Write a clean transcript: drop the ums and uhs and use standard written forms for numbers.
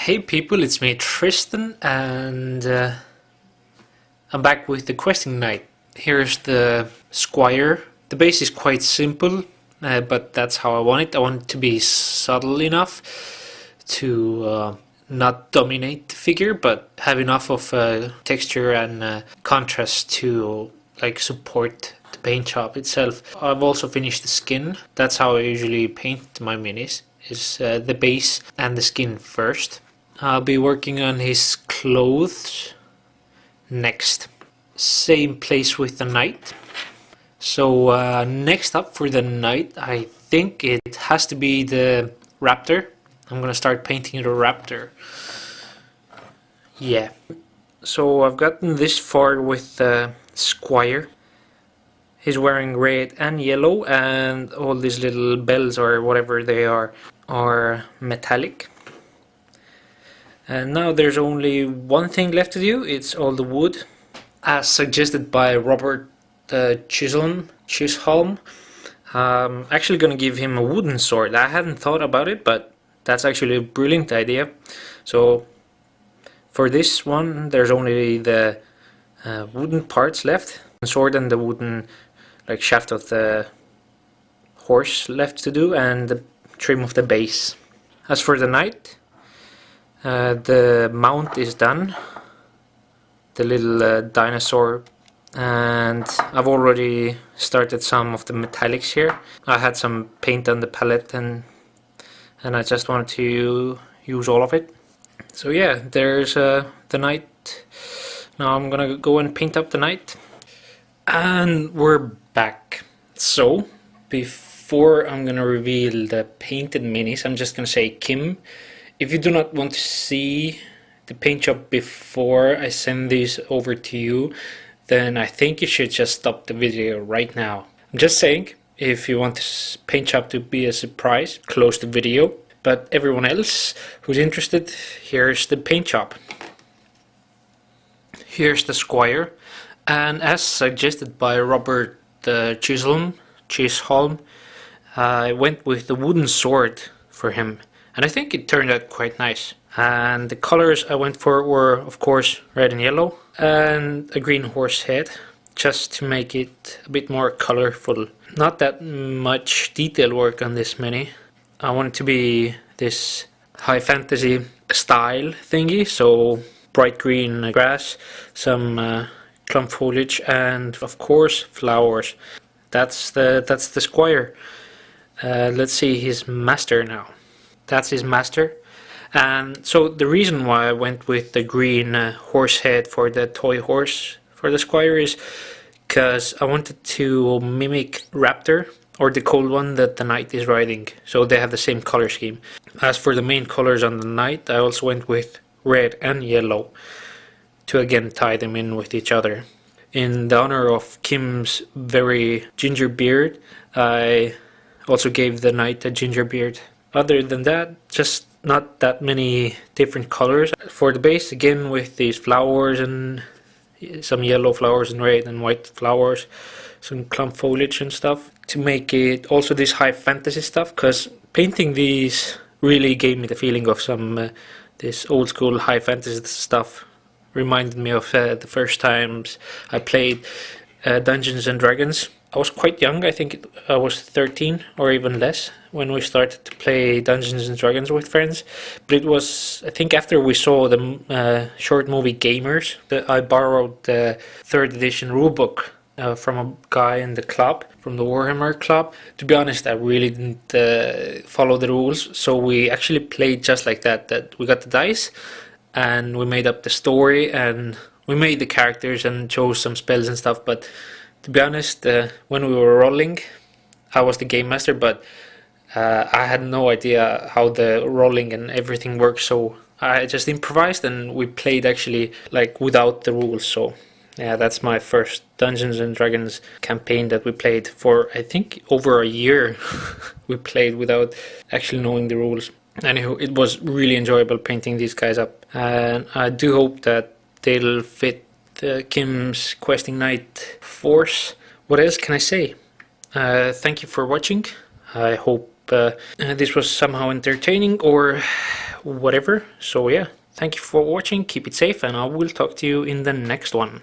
Hey people, it's me Tristan, and I'm back with the questing night. Here's the squire. The base is quite simple, but that's how I want it. I want it to be subtle enough to not dominate the figure, but have enough of texture and contrast to like support the paint job itself. I've also finished the skin. That's how I usually paint my minis, is the base and the skin first. I'll be working on his clothes next. Same place with the knight. So next up for the knight, I think it has to be the raptor. I'm gonna start painting the raptor. Yeah. So I've gotten this far with the squire. He's wearing red and yellow, and all these little bells or whatever they are metallic. And now there's only one thing left to do. It's all the wood, as suggested by Robert Chisholm. Actually gonna give him a wooden sword. I hadn't thought about it, but that's actually a brilliant idea. So for this one, there's only the wooden parts left, the sword and the wooden like shaft of the horse left to do, and the trim of the base. As for the knight, the mount is done, the little dinosaur, and I've already started some of the metallics here. I had some paint on the palette and I just wanted to use all of it. So yeah, there's the knight. Now I'm gonna go and paint up the knight. And we're back. So before I'm gonna reveal the painted minis, I'm just gonna say, Kim, if you do not want to see the paint job before I send these over to you, then I think you should just stop the video right now. I'm just saying, if you want this paint job to be a surprise, close the video. But everyone else who's interested, here's the paint job. Here's the squire, and as suggested by Robert Chisholm, I went with the wooden sword for him. And I think it turned out quite nice. And the colors I went for were, of course, red and yellow, and a green horse head, just to make it a bit more colorful. Not that much detail work on this mini. I want it to be this high fantasy style thingy, so bright green grass, some clump foliage, and of course flowers. That's the squire. Let's see his master now. That's his master. And so the reason why I went with the green horse head for the toy horse for the squire is because I wanted to mimic Raptor, or the cold one that the knight is riding, so they have the same color scheme. As for the main colors on the knight, I also went with red and yellow to again tie them in with each other. In the honor of Kim's very ginger beard, I also gave the knight a ginger beard. Other than that, just not that many different colors. For the base, again with these flowers and some yellow flowers and red and white flowers, some clump foliage and stuff, to make it also this high fantasy stuff, because painting these really gave me the feeling of some this old school high fantasy stuff. Reminded me of the first times I played Dungeons and Dragons. I was quite young, I think I was 13 or even less when we started to play Dungeons and Dragons with friends. But it was, I think, after we saw the short movie Gamers that I borrowed the 3rd edition rulebook from a guy in the club, from the Warhammer club. To be honest, I really didn't follow the rules, so we actually played just like that we got the dice and we made up the story and we made the characters and chose some spells and stuff. But to be honest, when we were rolling, I was the game master, but I had no idea how the rolling and everything works, so I just improvised and we played actually like without the rules. So yeah, that's my first Dungeons and Dragons campaign that we played for, I think, over a year. We played without actually knowing the rules. Anywho, it was really enjoyable painting these guys up, and I do hope that they'll fit Kim's questing knight force. What else can I say? Thank you for watching. I hope this was somehow entertaining, or whatever. So yeah, thank you for watching, keep it safe, and I will talk to you in the next one.